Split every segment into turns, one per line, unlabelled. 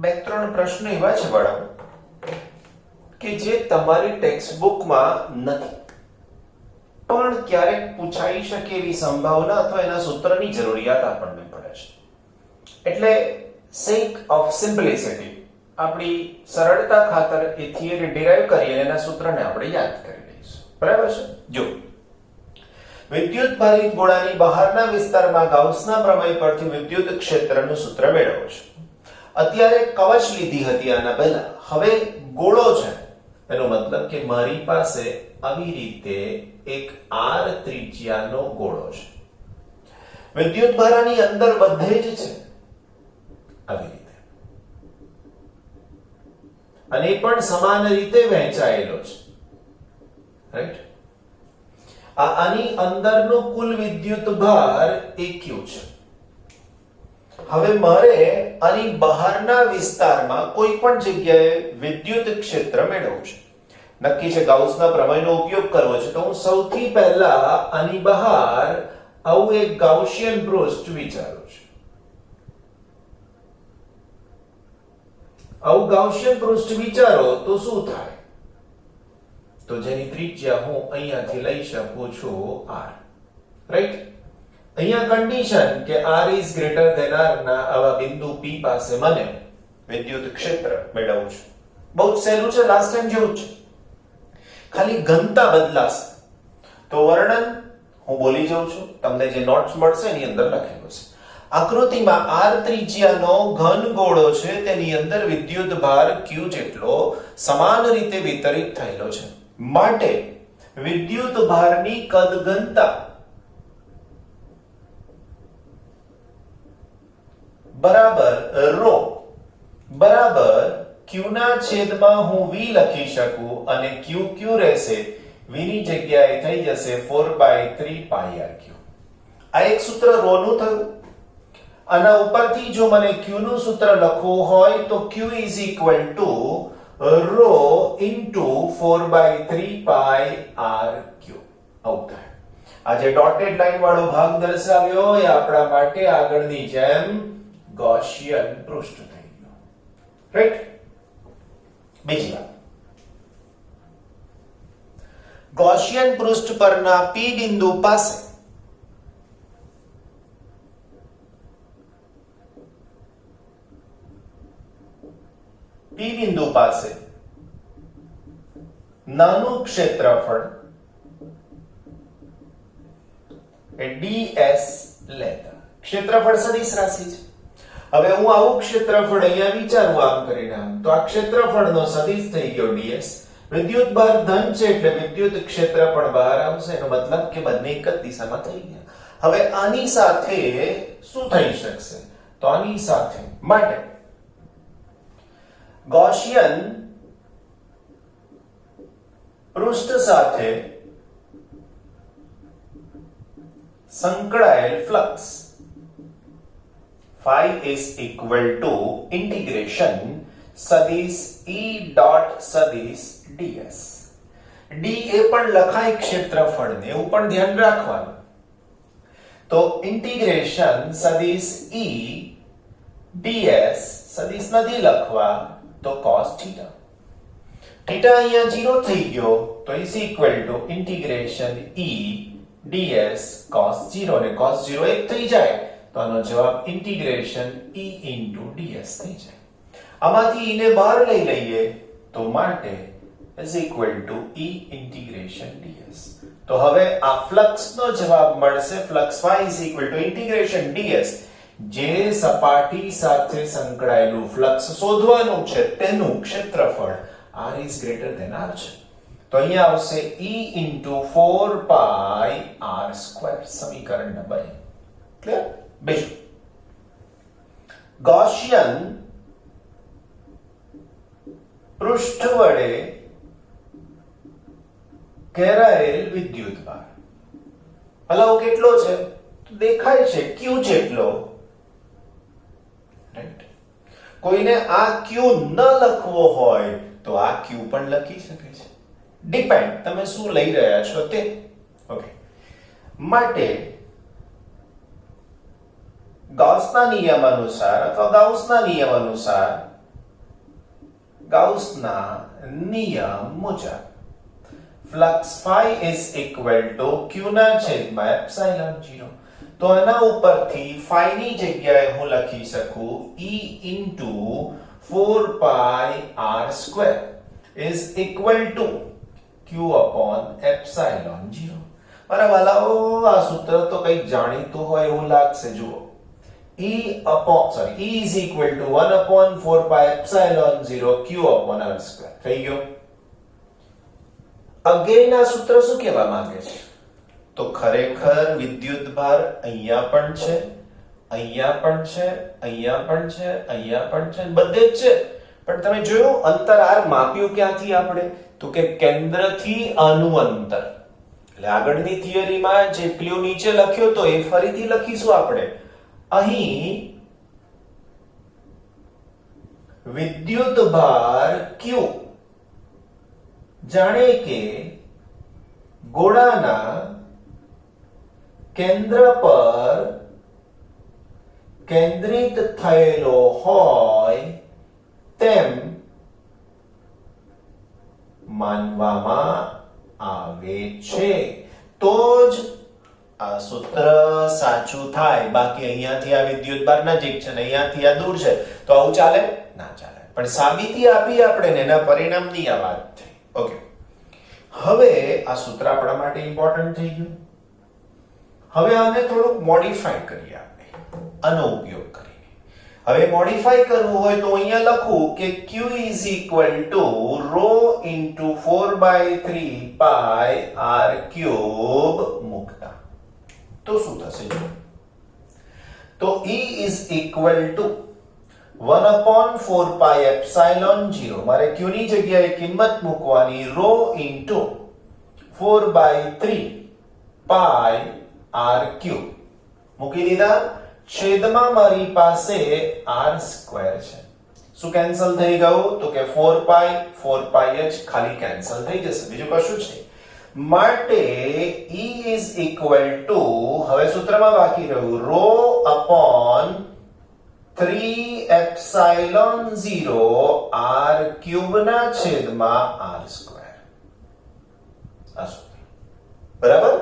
બે ત્રણ પ્રશ્નો એવા છે બાળકો કે જે તમારી ટેક્સ્ટબુકમાં નથી પણ ક્યારેક પૂછાઈ શકે એવી સંભાવના અથવા એના સૂત્રની જરૂરિયાત આપણને પડે છે. એટલે સેક ઓફ સિમ્પલિસિટી આપણી સરળતા ખાતર એ થિયરી ડિરાઈવ કરી અને એના સૂત્રને આપણે યાદ કરી લઈશું. બરાબર છે? જો વિદ્યુત ભારિત ગોળાની બહારના વિસ્તારમાં ગાઉસના પ્રમેય પરથી વિદ્યુત ક્ષેત્રનું સૂત્ર મેળવો છે. અત્યારે કવચ લીધી હતી આના પહેલા, હવે ગોળો છે, એનો મતલબ કે મારી પાસે આવી રીતે એક r ત્રિજ્યાનો ગોળો છે. વિદ્યુત ભારાની અંદર બધે જ છે આવી રીતે, અને એ પણ સમાન રીતે વહેંચાયેલો છે. રાઈટ? આની અંદરનો કુલ વિદ્યુત ભાર q છે. હવે મારે આની બહારના વિસ્તારમાં કોઈ પણ જગ્યાએ વિદ્યુત ક્ષેત્ર મેળવવું છે. નક્કી છે ગાઉસના પ્રમેયનો ઉપયોગ કરવો છે, તો હું સૌથી પહેલા આની બહાર આવું એક ગાઉસિયન પૃષ્ઠ વિચારું છું. આવું ગાઉસિયન પૃષ્ઠ વિચારો તો શું થાય? તો જેની ત્રિજ્યા હું અહીંયાથી લઈ શકું છું r. રાઈટ? અહીંયા કન્ડિશન કે r is greater than r ના આવા બિંદુ p પાસે મને વિદ્યુત ક્ષેત્ર મેળવવું છે. બહુ જ સહેલું છે, લાસ્ટ ટાઈમ જેવું છે, ખાલી ઘનતા બદલાશે. તો વર્ણન હું બોલી જાઉં છું, તમને જે નોટ્સ મળશે એની અંદર લખેલું છે. આકૃતિમાં r ત્રિજ્યાનો ઘન ગોળો છે, તેની અંદર વિદ્યુત ભાર q જેટલો સમાન રીતે વિતરિત થયેલો છે. માટે વિદ્યુત ભારની કદ ઘનતા બરાબર રો બરાબર q ના છેદમાં હું v લખી શકું, અને q રહેશે, v ની જગ્યાએ થઈ જશે 4/3πrq. આ એક સૂત્ર રો નું થયું. આના ઉપરથી જો મને q નું સૂત્ર લખવું હોય તો q is equal to rho into 4/3πrq આવું થાય. આ જે ડોટેડ લાઈન વાળો ભાગ દર્શાવ્યો એ આપણા માટે આગળની જેમ ગૌસિયન પૃષ્ઠ થઈ ગયું. રાઈટ? બીજી વાત, ગૌસિયન પૃષ્ઠ પરના p બિંદુ પાસે નાનું ક્ષેત્રફળ એ ds લેતા. ક્ષેત્રફળ સદિશ રાશિ છે. હવે હું આવું ક્ષેત્રફળ અહીંયા વિચારું આમ કરીને આમ, તો આ ક્ષેત્રફળનો સદિશ થઈ ગયો ds. વિદ્યુત ભાર ધન છે એટલે વિદ્યુત ક્ષેત્ર પણ બહાર આવશે, એનો મતલબ કે બંને એક જ દિશામાં થઈ ગયા. હવે આની સાથે શું થઈ શકશે? તો આની સાથે માટે ગૌસિયન પૃષ્ઠ સાથે સંકળાયેલ flux phi is equal to integration સદિશ E dot સદિશ ds. d એ પણ લખાય ક્ષેત્રફળને, એવું પણ ધ્યાન રાખવાનું. તો ઇન્ટિગ્રેશન સદિશ E ds, સદિશ નથી લખવા તો cos θ. થીટા અહીંયા 0 થઈ ગયો તો is equal to integration E ds cos 0, ને cos 0 એક થઈ જાય તો આનો જવાબ ઇન્ટિગ્રેશન E into ds થઈ જાય. આમાંથી E ને બહાર લઈ લઈએ તો માટે is equal to E integration ds. તો હવે આ ફ્લક્સ નો જવાબ મળશે. Flux y is equal to integration ds. જે સપાટી સાથે સંકળાયેલું ફ્લક્સ શોધવાનું છે તેનું ક્ષેત્રફળ r is greater than r છે. તો અહીંયા આવશે E into 4πr², સમીકરણ નંબર 1. ક્લિયર? બીજું, ગૌસિયન પૃષ્ઠ વડે ઘેરાયેલ વિદ્યુત ભાર હલાવ કેટલો છે? દેખાય છે q જેટલો. રાઈટ? કોઈને આ q ન લખવો હોય તો આ q પણ લખી શકે છે. ડિપેન્ડ તમે શું લઈ રહ્યા છો તે. ઓકે, માટે ગાઉસના નિયમ અનુસાર અથવા ગાઉસના નિયમ મુજબ flux phi is equal to q ના છેદમાં એપ્સિલોન 0. તો આના ઉપરથી phi ની જગ્યાએ હું લખી શકું E into 4 pi r square is equal to q upon epsilon 0. મારા વાલાઓ આ સૂત્ર તો કંઈક જાણીતું હોય એવું લાગશે. જુઓ, E is equal to 1 upon 4 pi epsilon 0 q upon r square. થઈ ગયો. અગેન આ સૂત્ર શું કહેવા માંગે છે? તો ખરેખર વિદ્યુતભાર અહીંયા પણ છે, અહીંયા પણ છે, અહીંયા પણ છે, અહીંયા પણ છે, બધે જ છે. પણ તમે જોયું અંતર r માપ્યું ક્યાંથી આપણે? તો કે કેન્દ્રથી આનું અંતર. એટલે આગળની થિયરીમાં જે ક્લ્યુ નીચે લખ્યો તો એ ફરીથી લખીશું આપણે. અહીં વિદ્યુતભાર q જાણે કે ગોળાના કેન્દ્ર પર કેન્દ્રિત થયેલો હોય તેમ માનવામાં આવે છે. તો જ આ સૂત્ર સાચું થાય. બાકી અહીંયાથી આ વિદ્યુતભાર નજીક છે ને અહીંયાથી આ દૂર છે તો આવું ચાલે? ના ચાલે. પણ સાબિતી આપી આપણે ને એના પરિણામની આ વાત થઈ. ઓકે, હવે આ સૂત્ર આપણા માટે ઇમ્પોર્ટન્ટ થઈ ગયું. હવે આને થોડુંક મોડિફાઈ કરીએ આપણે આનો ઉપયોગ કરીને. હવે મોડિફાઈ કરવું હોય તો અહીંયા લખું કે q is equal to rho into 4/3 pi r cube મૂકતા તો શું થશે? તો E is equal to 1 upon 4 pi epsilon 0. મારે q ની જગ્યાએ કિંમત મૂકવાની rho into 4/3 pi r cube મૂકી દીધા. છેદમાં મારી પાસે r સ્ક્વેર છે. શું કેન્સલ થઈ ગયું? તો કે 4 pi જ ખાલી કેન્સલ થઈ જશે, બીજું કશું છે. માટે E is equal to, હવે સૂત્રમાં બાકી રહ્યું rho upon 3 epsilon 0 r cube ના છેદમાં r સ્ક્વેર. આ સૂત્ર બરાબર.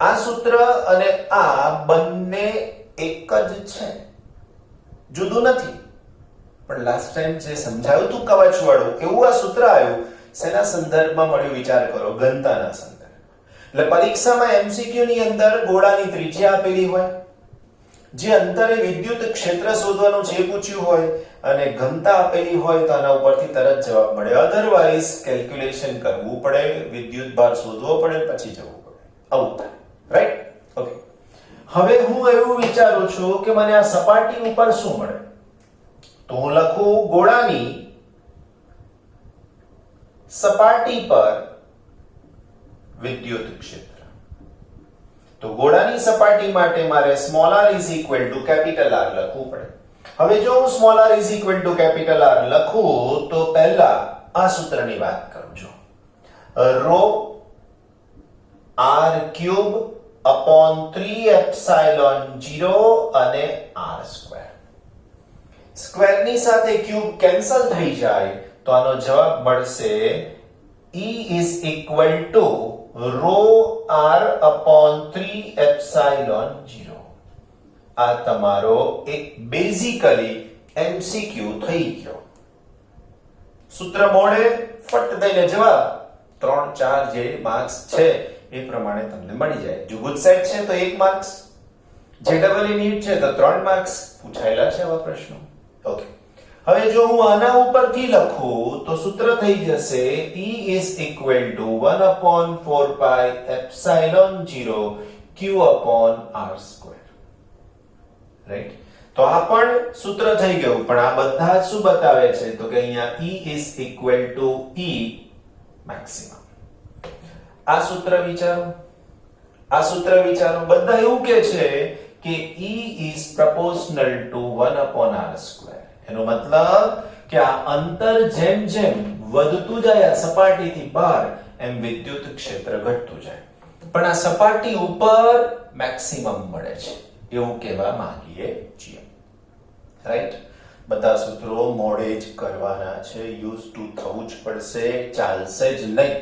આ સૂત્ર અને આ બંને એક જ છે, જુદું નથી. પણ લાસ્ટ ટાઈમ જે સમજાયું હતું કવચ વાળું એવું આ સૂત્ર આવ્યું. શેના સંદર્ભમાં મળ્યું? વિચાર કરો, ઘનતાના સંદર્ભમાં. એટલે પરીક્ષામાં એમસીક્યુ ની અંદર ગોળાની ત્રિજ્યા આપેલી હોય, જે અંતરે વિદ્યુત ક્ષેત્ર શોધવાનું જે પૂછ્યું હોય અને ઘનતા આપેલી હોય તો આના ઉપરથી તરત જવાબ મળે. અધરવાઇઝ કેલ્ક્યુલેશન કરવું પડે, વિદ્યુત ભાર શોધવો પડે, પછી જવું પડે. આવું થાય, રાઈટ? ઓકે, હવે હું એવું વિચારું છું કે મને આ સપાટી ઉપર શું મળે? તો હું લખું ગોળાની સપાટી પર વિદ્યુત ક્ષેત્ર. તો ગોળાની સપાટી માટે મારે small r is equal to capital R લખવું પડે. હવે જો હું small r is equal to capital R લખું તો પહેલા આ સૂત્રની વાત કરું છું. rho r cube upon 3 epsilon 0 અને r square. સ્ક્વેર ની સાથે ક્યુબ કેન્સલ થઈ જાય તો આનો જવાબ મળશે E is equal to rho r upon 3 epsilon 0. આ તમારો એક બેઝિકલી MCQ થઈ ગયો. સૂત્ર મોડે ફટ દઈને જવાબ 3-4 જે માર્ક્સ છે એ પ્રમાણે તમને મળી જાય. જો ગુડ સેટ છે તો 1 માર્ક્સ, જે ડબલ નીટ છે તો 3 માર્ક્સ પૂછાયેલા છે આવા પ્રશ્નો. ઓકે, હવે જો હું આના ઉપરથી લખું તો સૂત્ર થઈ જશે E is equal to 1 upon 4 pi epsilon 0 q upon r square. Right? તો આ પણ સૂત્ર થઈ ગયું. પણ આ બધા શું બતાવે છે? તો કે અહીંયા E is equal to E maximum. આ સૂત્ર વિચારો, આ સૂત્ર વિચારો. બધા એવું કહે છે કે E is proportional to 1 upon r square. એનો મતલબ કે આ અંતર જેમ જેમ વધતું જાય આ સપાટીથી બહાર એમ વિદ્યુત ક્ષેત્ર ઘટતું જાય. પણ આ સપાટી ઉપર મેક્સિમમ મળે છે. એવું કહેવા માંગીએ છીએ. રાઈટ? બધા સૂત્રો મોડે જ કરવાના છે, યુઝ ટુ થવું જ પડશે, ચાલશે જ નહીં.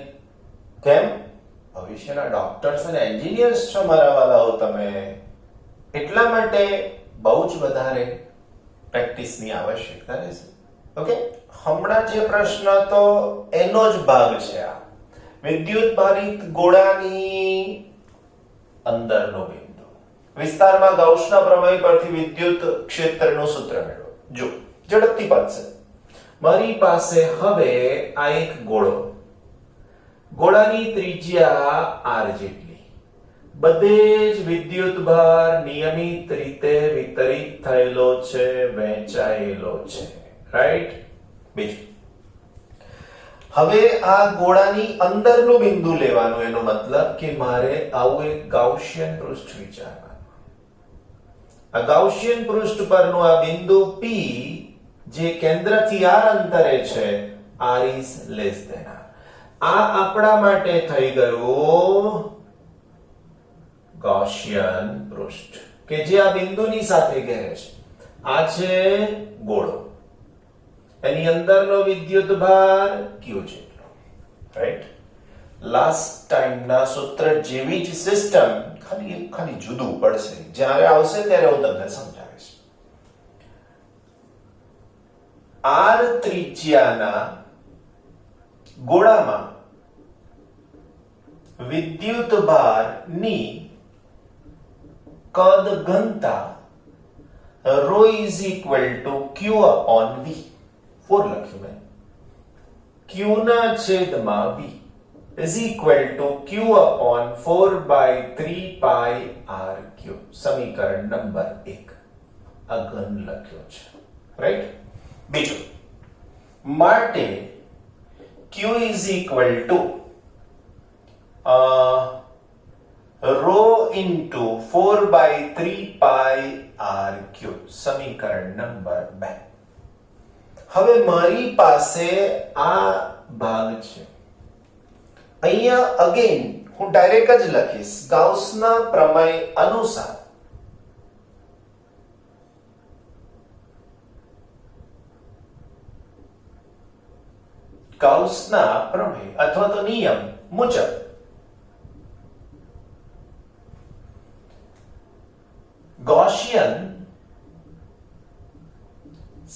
કેમ? ભવિષ્યના ડોક્ટર્સ અને એન્જિનિયર્સ છો મારા વાલાઓ તમે, એટલા માટે બહુ જ વધારે પ્રેક્ટિસની આવશ્યકતા રહેશે. ઓકે, હમણાં જે પ્રશ્ન હતો એનો જ ભાગ છે આ. વિદ્યુત ભારિત ગોળાની અંદરનો બિંદુ. વિસ્તારમાં ગાઉસના પ્રમેય પરથી વિદ્યુત ક્ષેત્રનું સૂત્ર મેળવો. જો ઝડપથી પતશે. મારી પાસે હવે આ એક ગોળો, ગોળાની ત્રિજ્યા r જેટલી, બધે જ વિદ્યુત ભાર નિયમિત રીતે વિતરિત થયેલો છે, વહેંચાયેલો છે. રાઈટ? બીજું, હવે આ ગોળાની અંદરનું બિંદુ લેવાનું. એનો મતલબ કે મારે આવું એક ગાઉસિયન પૃષ્ઠ વિચારવાનું. આ ગાઉસિયન પૃષ્ઠ પરનું આ બિંદુ P જે કેન્દ્રથી r અંતરે છે, r is less than r. આ આપણા માટે થઈ ગયું ગાઉસિયન પૃષ્ઠ કે જે આ બિંદુની સાથે ઘેરે છે. આ છે ગોળો, એની અંદરનો વિદ્યુત ભાર q જેટલો. રાઈટ? લાસ્ટ ટાઈમના સૂત્ર જેવી જ સિસ્ટમ, ખાલી જુદું પડશે. જ્યારે આવશે ત્યારે હું તમને સમજાવીશ. r ત્રિજ્યાના ગોળામાં વિદ્યુત ભારની કદ ઘનતા ρ is equal to q upon v. 4 લખ્યું મેં. q ના છેદમાં v is equal to q upon 4 by 3 pi r cube. સમીકરણ નંબર 1. આ ઘન લખ્યો છે. રાઈટ? બીજું, માટે q is equal to rho into 4 by 3 pi r cube. સમીકરણ નંબર 2. હવે મારી પાસે આ ભાગ છે. અહીંયા અગેન હું ડાયરેક્ટ જ લખીશ. ગાઉસના પ્રમેય અનુસાર ગાઉસના પ્રમેય અથવા તો નિયમ મુજબ ગૌસિયન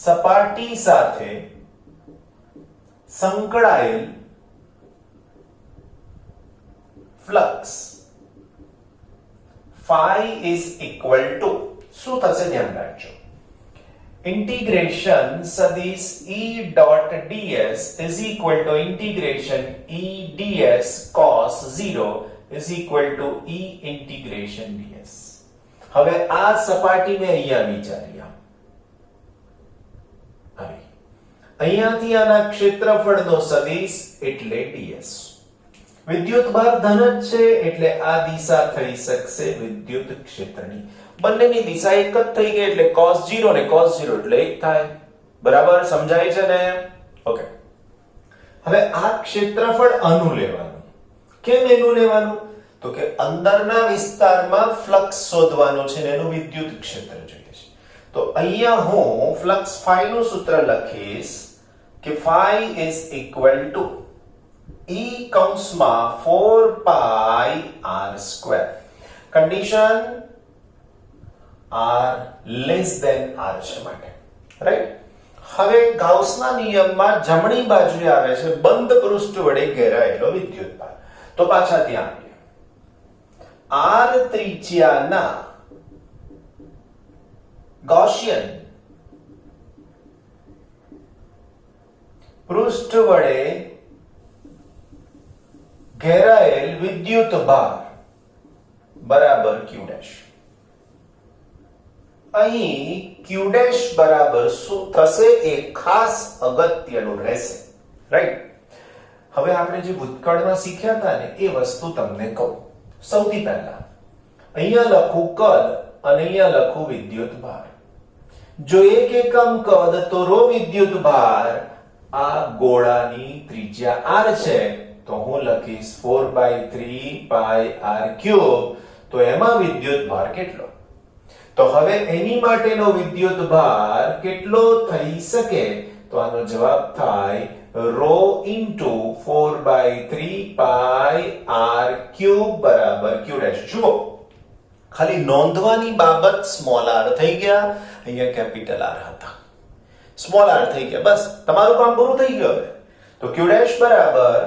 સપાટી સાથે સંકળાયેલ flux phi is equal to શું થશે ધ્યાન રાખજો. ઇન્ટિગ્રેશન સદિશ E dot ds is equal to integration E ds cos 0 is equal to E integration ds. હવે આ સપાટી મેં અહીંયા વિચાર્યા. અહીંયાથી આના ક્ષેત્રફળનો સદિશ એટલે ds. વિદ્યુત ભાર ધન જ છે એટલે આ દિશા થઈ શકશે વિદ્યુત ક્ષેત્રની. બંનેની દિશા એક જ થઈ ગઈ એટલે cos 0 ને cos 0 એટલે 1 થાય. બરાબર સમજાય છે ને? ઓકે, હવે આ ક્ષેત્રફળ આનું લેવાનું. કેમ એનું લેવાનું? તો કે અંદરના વિસ્તારમાં ફ્લક્સ શોધવાનો છે ને એનું વિદ્યુત ક્ષેત્ર જોઈએ છે. તો અહીંયા હું ફ્લક્સ phi નું સૂત્ર લખીશ કે phi is equal to E કૌંસમાં 4 pi r square. Condition r less than r છે માટે. રાઈટ? હવે ગાઉસના નિયમમાં જમણી બાજુએ આવે છે બંધ પૃષ્ઠ વડે ઘેરાયેલો વિદ્યુત ભાર. તો પાછા ત્યાં આવીએ. r ત્રિજ્યાના ગૌસિયન પૃષ્ઠ વડે ઘેરાયેલ વિદ્યુત ભાર બરાબર q ડેશ. અહીં q ડેશ બરાબર શું થશે એ ખાસ અગત્યનું રહેશે. રાઈટ? હવે આપણે જે ભૂતકાળમાં શીખ્યા હતા ને એ વસ્તુ તમને કહું. સૌથી પહેલા અહીંયા લખું કદ અને અહીંયા લખું વિદ્યુત ભાર. જો એક એકમ કદ તો ρ વિદ્યુત ભાર આ ગોળાની ત્રિજ્યા r છે તો હું લખીશ 4 by 3 pi r cube. તો એમાં વિદ્યુત ભાર કેટલો? તો હવે એની માટેનો વિદ્યુત ભાર કેટલો થઈ શકે? તો આનો જવાબ થાય રો ઇન્ટુ 4/3 પાઈ r ક્યુબ બરાબર q ડેશ. જુઓ, ખાલી નોંધવાની બાબત સ્મોલ r થઈ ગયા, અહીંયા કેપિટલ R હતા. સ્મોલ r થઈ ગયા, બસ તમારું કામ પૂરું થઈ ગયું. હવે તો q ડેશ બરાબર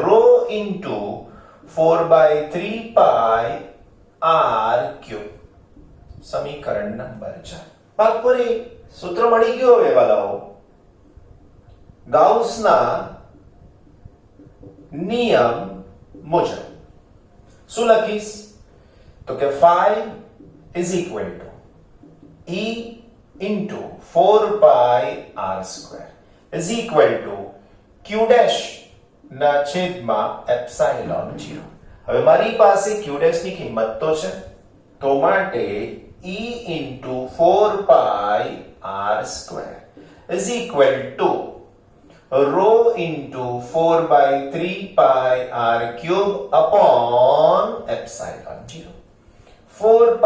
રો ઇન્ટુ 4/3 પાઈ r ક્યુબ. સમીકરણ નંબર 4. ભાગપુરી સૂત્ર મળી ગયું. હવે વાલાઓ, ગાઉસના નિયમ મુજબ શું લખીશ? તો કે phi is equal to E into 4 pi r square is equal to q dash ના છેદમાં epsilon 0. હવે મારી પાસે q dash ની કિંમત તો છે, તો માટે E into 4 pi r square is equal to rho into 4/3 pi r cube upon epsilon 0. 4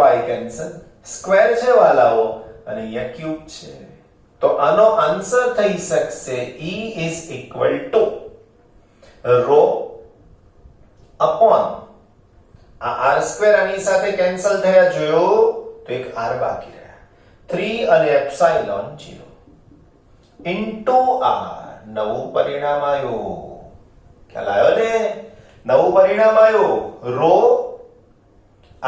pi cancel, square છે વાલાઓ અને અહીંયા ક્યુબ છે, તો આનો આન્સર થઈ શકશે E is equal to rho upon આ r સ્ક્વેર આની સાથે કેન્સલ થયા, જોયો તો એક r બાકી રહ્યા, 3 અને એપ્સાઇલોન 0 ઇન્ટુ r. નવું પરિણામ આવ્યું, ખ્યાલ આવ્યો ને? નવું પરિણામ આવ્યું. રો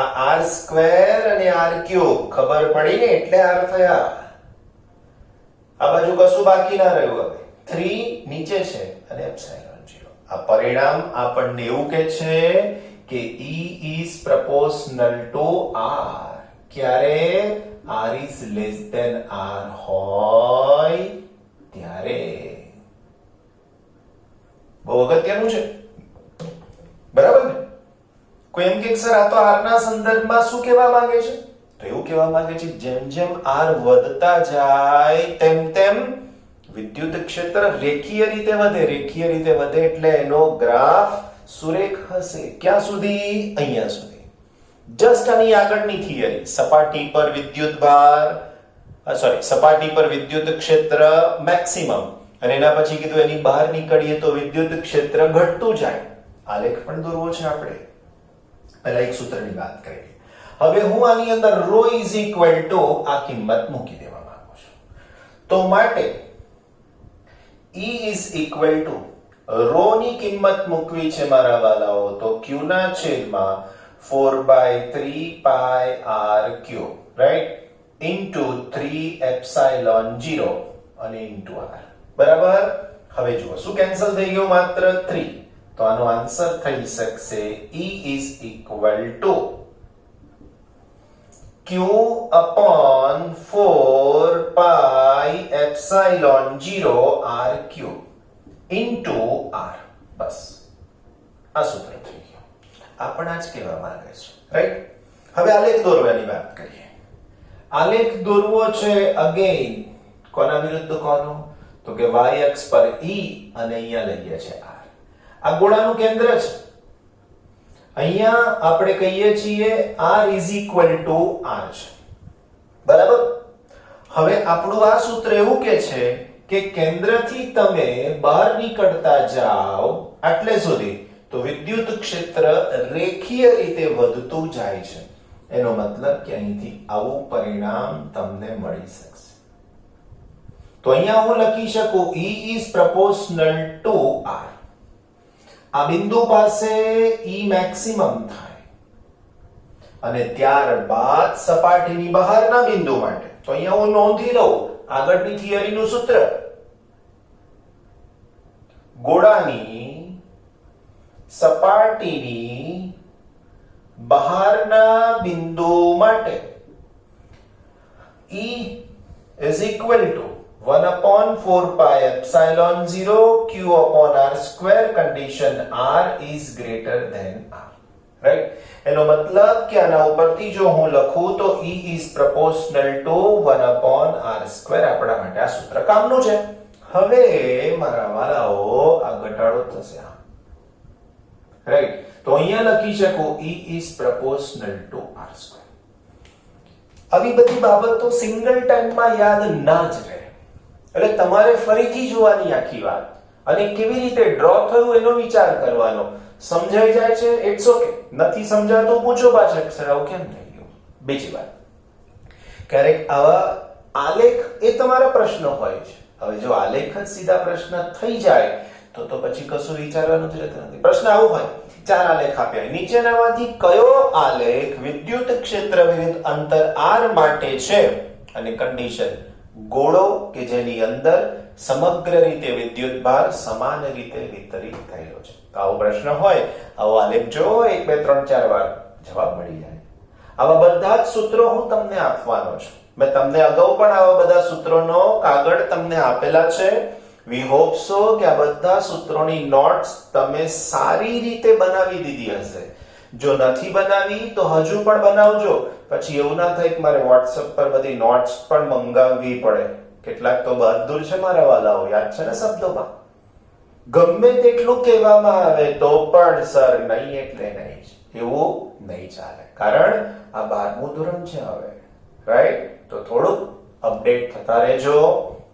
આ r સ્ક્વેર અને r ક્યુબ ખબર પડી ને, એટલે r થયા. આ બાજુ કશું બાકી ના રહ્યું. હવે 3 નીચે છે અને એપ્સાઇલોન 0. આ પરિણામ આપણને એવું કહે છે કે E is proportional to R. ક્યારે R is less than R હોય ત્યારે. બહુ અગત્યનું છે, બરાબર ને? કોઈ એમ કે સર આ તો R ના સંદર્ભમાં શું કહેવા માંગે છે? તો એવું કહેવા માંગે છે જેમ જેમ R વધતા જાય તેમ તેમ વિદ્યુત ક્ષેત્ર રેખીય રીતે વધે. રેખીય રીતે વધે એટલે એનો ગ્રાફ સુરેખ હશે. ક્યાં સુધી? અહીંયા સુધી. જસ્ટ આની આગળની થિયરી, સપાટી પર વિદ્યુત ભાર સપાટી પર વિદ્યુત ક્ષેત્ર મેક્સિમમ, અને એના પછી કીધું એની બહાર નીકળીએ તો વિદ્યુત ક્ષેત્ર ઘટતું જાય. આલેખ પણ દોરવો છે આપણે. પહેલા એક સૂત્રની વાત કરીએ. હવે હું આની અંદર ρ ઇઝ ઇક્વલ ટુ આ કિંમત મૂકી દેવા માંગુ છું, તો માટે E is equal to rho ની કિંમત મૂકવી છે મારા વાલાઓ, તો q ના છેદમાં 4/3 પાઈ r cube, right, into 3 epsilon 0 અને ઇન્ટુ r. બરાબર. હવે જુઓ શું કેન્સલ થઈ ગયું? માત્ર 3. તો આનો આન્સર થઈ શકશે E is equal to Q upon 4 pi epsilon 0 r cube into r. બસ આ સૂત્ર થઈ ગયું. આપણા જ કહેવા માંગે છે, રાઈટ? હવે આલેખ દોરવાની વાત કરીએ. આલેખ દોરવો છે અગેન કોના વિરુદ્ધ કોનો? તો કે y અક્ષ પર E અને અહીંયા લઈએ છે r. આ ગોળાનું કેન્દ્ર છે. અહીંયા આપણે કહીએ છીએ r is equal to r છે, બરાબર? હવે આપણું આ સૂત્ર એવું કહે છે કે કેન્દ્રથી તમે બહાર નીકળતા જાઓ આટલે સુધી તો વિદ્યુત ક્ષેત્ર રેખીય રીતે વધતું જાય છે. એનો મતલબ કે અહીંથી આવું પરિણામ તમને મળી શકશે. તો અહીંયા હું લખી શકું E is proportional to r. આ બિંદુ પાસે E મેક્સિમમ થાય અને ત્યારબાદ સપાટીની બહારના બિંદુ માટે તો અહીંયા હું નોંધી લઉં આગળની થિયરીનું સૂત્ર. ગોળાની સપાટીની બહારના બિંદુ માટે E is equal to 1/4 pi epsilon 0 q upon r square condition r is greater than r. Right? એનો મતલબ કે આના ઉપરથી જો હું લખું તો E is proportional to 1/r square. આપણા માટે આ સૂત્ર કામનું છે. હવે મારા વાલાઓ આ ઘટાડો થશે, રાઈટ? તો અહીંયા લખી શકું E is proportional to r square. આવી બધી બાબતો સિંગલ ટાઈમમાં યાદ ના જ રહે, એટલે તમારે ફરીથી જોવાની આખી વાત અને કેવી રીતે ડ્રો થયું એનો વિચાર કરવાનો. સમજાઈ જાય છે ઇટ્સ ઓકે, નથી સમજાતું પૂછો પાછા સર આવું કેમ થઈ ગયું. બીજી વાત, ક્યારેક આવા આલેખ એ તમારા પ્રશ્ન હોય છે. હવે જો આલેખ જ સીધા પ્રશ્ન થઈ જાય તો પછી કશું વિચારવાનું જ રહેતું નથી. પ્રશ્ન આવો હોય, 4 આલેખ આપ્યા, નીચેનામાંથી કયો આલેખ વિદ્યુત ક્ષેત્ર વિરુદ્ધ અંતર r માટે છે અને કન્ડિશન ગોળો કે જેની અંદર સમગ્ર રીતે વિદ્યુત ભાર સમાન રીતે વિતરિત થયેલો છે. તો આવો પ્રશ્ન હોય, આવો આલેખ જો 1 2 3 4 વાર જવાબ મળી જાય. આવા બધા જ સૂત્રો હું તમને આપવાનો છું. મેં તમને અગાઉ પણ આવા બધા સૂત્રોનો કાગળ તમને આપેલા છે. વી હોપ સો કે આ બધા સૂત્રોની નોટ્સ તમે સારી રીતે બનાવી દીધી હશે. જો નથી બનાવી તો હજુ પણ બનાવજો. પછી એવું ના થાય કે મારે WhatsApp પર બધી નોટ્સ પણ મંગાવવી પડે. કેટલાક તો બહાદુર છે મારા વાલાઓ, યાદ છે ને શબ્દોમાં. ગમે તેટલું કહેવામાં આવે તો પણ સર નહીં એટલે નહીં, એવું નહીં ચાલે. કારણ આ 12મું ધોરણ છે હવે, રાઈટ? તો થોડુંક અપડેટ થતા રહેજો,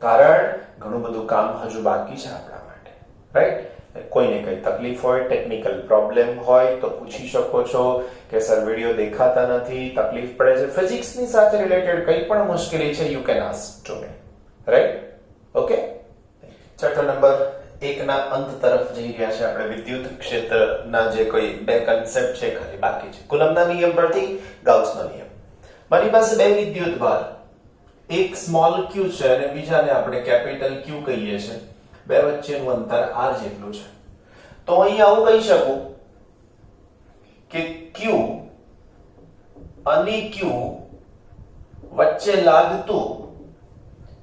કારણ ઘણું બધું કામ હજુ બાકી છે આપણા માટે, રાઈટ? કોઈને કઈ તકલીફ હોય, ટેકનિકલ પ્રોબ્લેમ હોય તો પૂછી શકો છો કે સર વિડિયો દેખાતા નથી, તકલીફ પડે છે, ફિઝિક્સની સાથે રિલેટેડ કંઈ પણ મુશ્કેલી છે, you can ask to me, right? Okay, chapter number 1 ના અંત તરફ જઈ રહ્યા છે આપણે. વિદ્યુત ક્ષેત્રના જે કોઈ 2 કન્સેપ્ટ છે ખાલી બાકી છે. કુલમ્બના નિયમ પરથી ગાઉસનો નિયમ. મારી પાસે 2 વિદ્યુત ભાર, એક સ્મોલ q છે અને બીજાને આપણે કેપિટલ q કહીએ છીએ. 2 વચ્ચેનું અંતર r જેટલું છે. તો અહીં આવું કહી શકું કે q અને q વચ્ચે લાગતું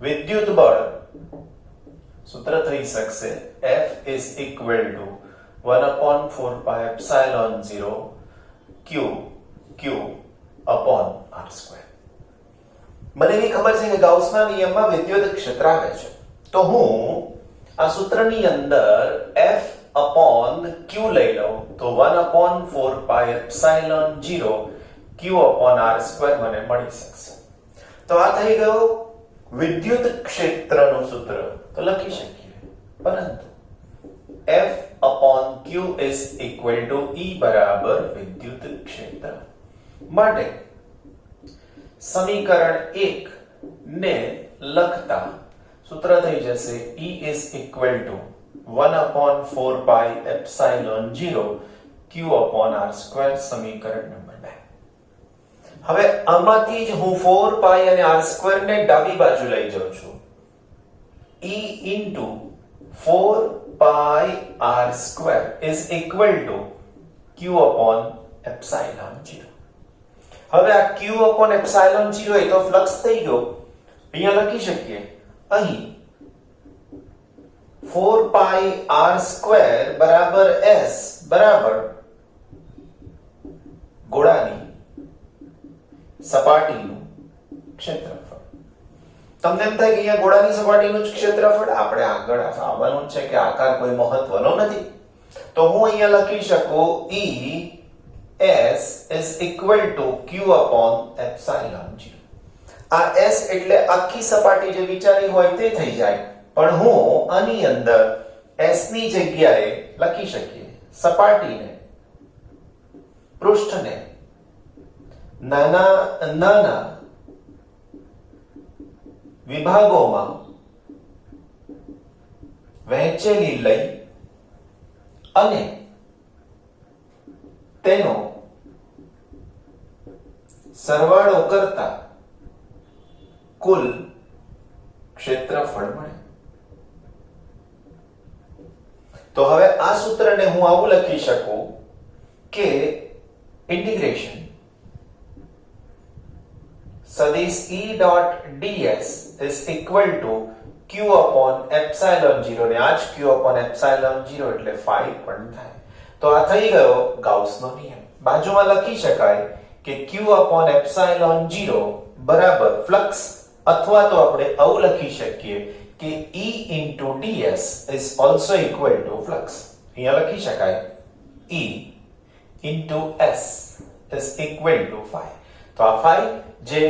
વિદ્યુત બળ સૂત્ર થઈ શકશે F is equal to 1/4 pi epsilon 0 q upon r². મને એવી ખબર છે કે ગાઉસના નિયમમાં વિદ્યુત ક્ષેત્ર આવે છે, તો હું આ સૂત્રની અંદર F upon q લઈ લઉં તો 1/4 pi epsilon 0 q upon r² મને મળી શકશે. તો આ થઈ ગયો વિદ્યુત ક્ષેત્રનું સૂત્ર. તો લખી શકીએ, પરંતુ F upon q is equal to E બરાબર વિદ્યુત ક્ષેત્ર માટે સમીકરણ 1 ને લખતા સૂત્ર થઈ જશે E is equal to 1/4 pi epsilon 0 q upon r². સમીકરણ નંબર 2. હવે આમાંથી જ હું 4 pi અને r² ને ડાબી બાજુ લઈ જાઉં છું. E into 4 pi r² is equal to q upon epsilon 0. હવે આ q upon epsilon 0 એ તો ફ્લક્સ થઈ ગયો. અહીંયા લખી શકીએ, અહીં 4 pi r² બરાબર s બરાબર ગોળાની સપાટીનું ક્ષેત્રફળ. તમને એમ થાય કે અહીંયા ગોળાની સપાટીનું જ ક્ષેત્રફળ, આપણે આગળ આવવાનું છે કે આકાર કોઈ મહત્વનો નથી. તો હું અહીંયા લખી શકું E s is equal to q upon epsilon 0. આ s એટલે આખી સપાટી જે વિચારી હોય તે થઈ જાય, પણ હું આની અંદર s ની જગ્યાએ લખી શકીએ સપાટીને, પૃષ્ઠને નાના નાના વિભાગોમાં વહેંચેલી લઈ અને તેનો સરવાળો કરતા કુલ ક્ષેત્રફળ મળે. તો હવે આ સૂત્રને હું આવું લખી શકું કે ઇન્ટિગ્રેશન સદિશ E dot ds is equal to q upon epsilon 0 ને આજ q upon epsilon 0 એટલે phi પણ થાય. તો આ થઈ ગયો ગાઉસનો નિયમ. બાજુમાં લખી શકાય કે q upon epsilon 0 બરાબર ફ્લક્સ, અથવા તો આપણે આવું લખી શકીએ કે E into ds is also equal to flux. અહીંયા લખી શકાય E into s is equal to phi. તો આ ફાઈ જે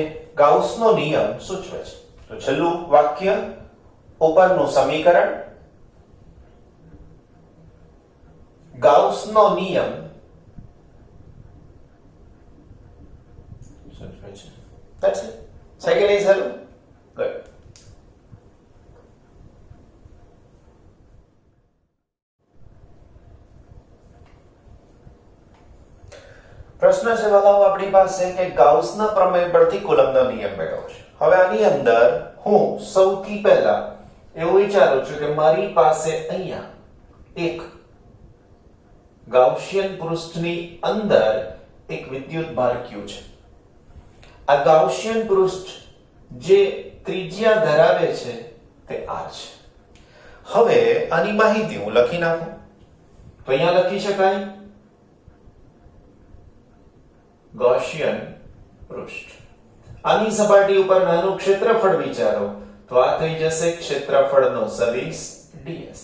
ગાઉસનો નિયમ સૂચવે છે. તો છેલ્લું વાક્ય ઉપરનું સમીકરણ ગાઉસનો નિયમ સૂચવે છે. That's it. Second is hello. Good. પ્રશ્ન છે વાલાઓ આપણી પાસે કે ગાઉસના પ્રમેય પરથી કુલમ્બનો નિયમ મેળવો છે. હવે આની અંદર હું સૌથી પહેલા એવું વિચારું છું કે મારી પાસે અહીંયા એક ગાઉસિયન પૃષ્ઠની અંદર એક વિદ્યુતભાર q છે. આ ગાઉસિયન પૃષ્ઠ જે ત્રિજ્યા ધરાવે છે તે r છે. હવે આની માહિતી હું લખી નાખું તો અહીંયા લખી શકાય ગૌસિયન પૃષ્ઠ. આની સપાટી ઉપર નાનું ક્ષેત્રફળ વિચારો તો આ થઈ જશે ક્ષેત્રફળનો સદિશ ds.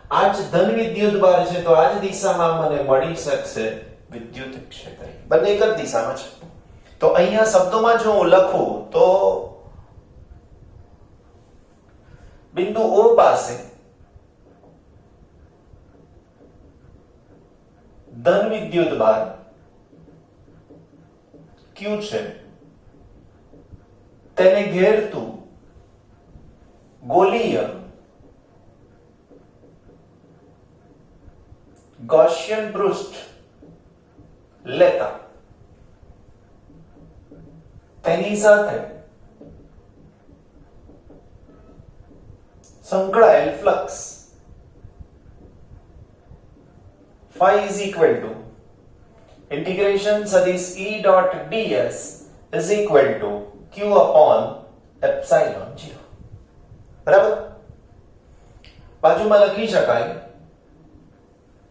આ જ ધન વિદ્યુતભાર છે તો આ જ દિશામાં મને મળી શકશે વિદ્યુત ક્ષેત્ર. બંને એક જ દિશામાં છે. તો અહીંયા શબ્દોમાં જો હું લખું તો બિંદુ O પાસે ધન વિદ્યુતભાર q છે, તેને ઘેરતું ગોલીય ગૌસિયન પૃષ્ઠ લેતા તેની સાથે સંકળાયેલ flux phi is equal to integration સદિશ E dot ds is equal to q upon epsilon 0. બરાબર. બાજુમાં લખી શકાય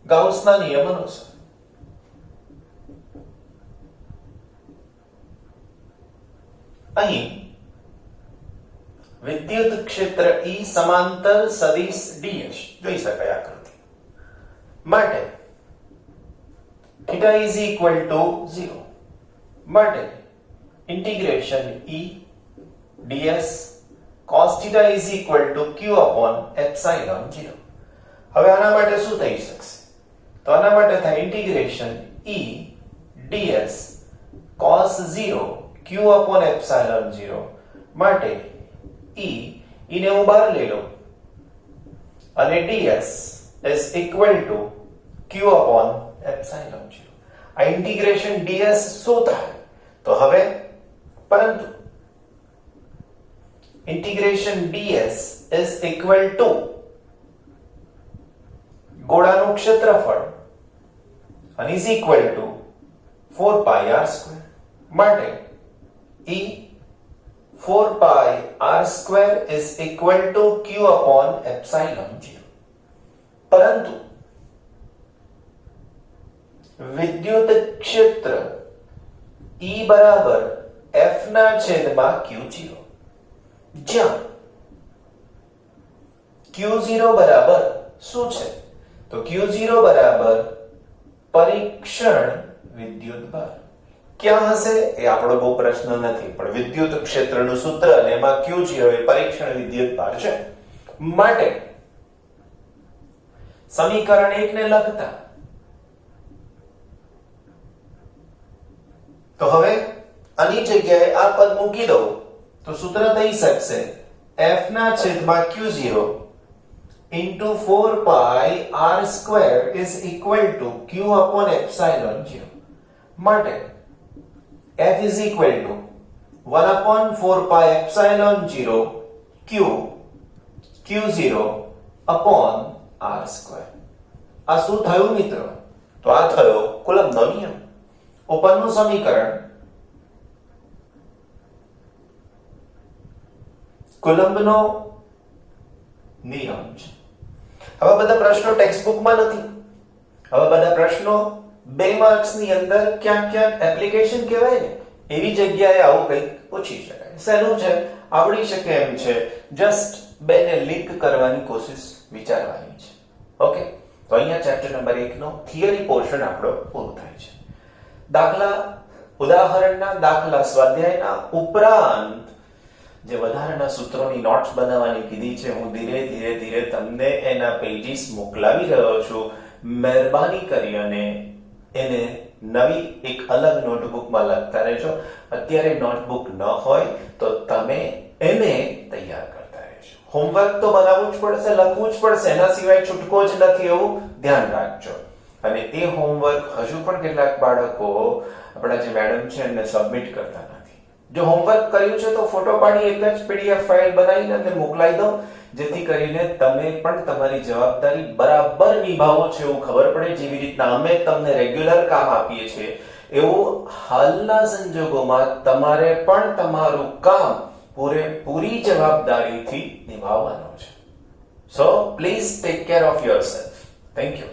ગાઉસના નિયમ અનુસાર અહીં વિદ્યુત ક્ષેત્ર E સમાંતર સદિશ ds જોઈ શકાય આકૃતિ માટે theta is equal to 0 માટે integration E ds cos theta is equal to q upon epsilon 0. હવે આના માટે શું થઈ શકશે? તો આના માટે થાય integration E ds cos 0 q upon epsilon 0 માટે E ને હું બહાર લઈ લઉં અને ds is equal to q upon epsilon 0. આ ઇન્ટિગ્રેશન ds શું થાય? તો હવે પરંતુ integration ds is equal to ગોળાનું ક્ષેત્રફળ અને is equal to 4 pi r² માટે E 4 pi r² is equal to q upon epsilon 0. પરંતુ વિદ્યુત ક્ષેત્ર E બરાબર F ના છેદમાં Q0 જ્યાં Q0 બરાબર શું છે? તો Q0 બરાબર પરીક્ષણ વિદ્યુતભાર. ક્યાં હશે એ આપણો બહુ પ્રશ્ન નથી, પણ વિદ્યુત ક્ષેત્રનું સૂત્ર અને એમાં Q0 એ પરીક્ષણ વિદ્યુતભાર છે. માટે સમીકરણ 1 ને લખતા તો હવે આની જગ્યાએ આ પદ મૂકી દઉં તો સૂત્ર થઈ શકશે F ના છેદમાં Q0 into 4 pi r² is equal to q upon epsilon 0. માટે F is equal to 1 upon 4 pi epsilon 0 q q0 upon r². આ શું થયું મિત્રો? તો આ થયો કુલમ્બનો નિયમ. ઉપરનું સમીકરણ કુલમ્બનો નિયમ છે. હવે બધા પ્રશ્નો ટેક્સ્ટબુકમાં નથી. હવે બધા પ્રશ્નો 2 માર્ક્સની અંદર ક્યાંક ક્યાંક એપ્લિકેશન કહેવાય ને એવી જગ્યાએ આવું કંઈક પૂછી શકાય. શેનું છે? આવડી શકે એમ છે. જસ્ટ 2 ને લિંક કરવાની કોશિશ વિચારવાની છે. ઓકે, તો અહીંયા ચેપ્ટર નંબર 1 નો થિયરી પોર્શન આપણો પૂરો થાય છે. દાખલા ઉદાહરણના દાખલા સ્વાધ્યાયના ઉપરાંત જે વધારાના સૂત્રોની નોટ્સ બનાવવાની કીધી છે, હું ધીરે ધીરે તમને એના પેજીસ મોકલાવી રહ્યો છું. મહેરબાની કરી અને એને નવી એક અલગ નોટબુકમાં લખતા રહેજો. અત્યારે નોટબુક ન હોય તો તમે એને તૈયાર કરતા રહેજો. હોમવર્ક તો બનાવવું જ પડશે, લખવું જ પડશે, એના સિવાય છૂટકો જ નથી, એવું ધ્યાન રાખજો. અને એ હોમવર્ક હજુ પણ કેટલાક બાળકો આપણા જે મેડમ છે એમને સબમિટ કરતા નથી. જો હોમવર્ક કર્યું છે તો ફોટો પાડી એક જ પીડીએફ ફાઇલ બનાવીને અમને મોકલાવી દો, જેથી કરીને તમે પણ તમારી જવાબદારી બરાબર નિભાવો છો એવું ખબર પડે. જેવી રીતના અમે તમને રેગ્યુલર કામ આપીએ છીએ એવું હાલના સંજોગોમાં તમારે પણ તમારું કામ પૂરેપૂરી જવાબદારીથી નિભાવવાનું છે. So please take care of yourself. Thank you.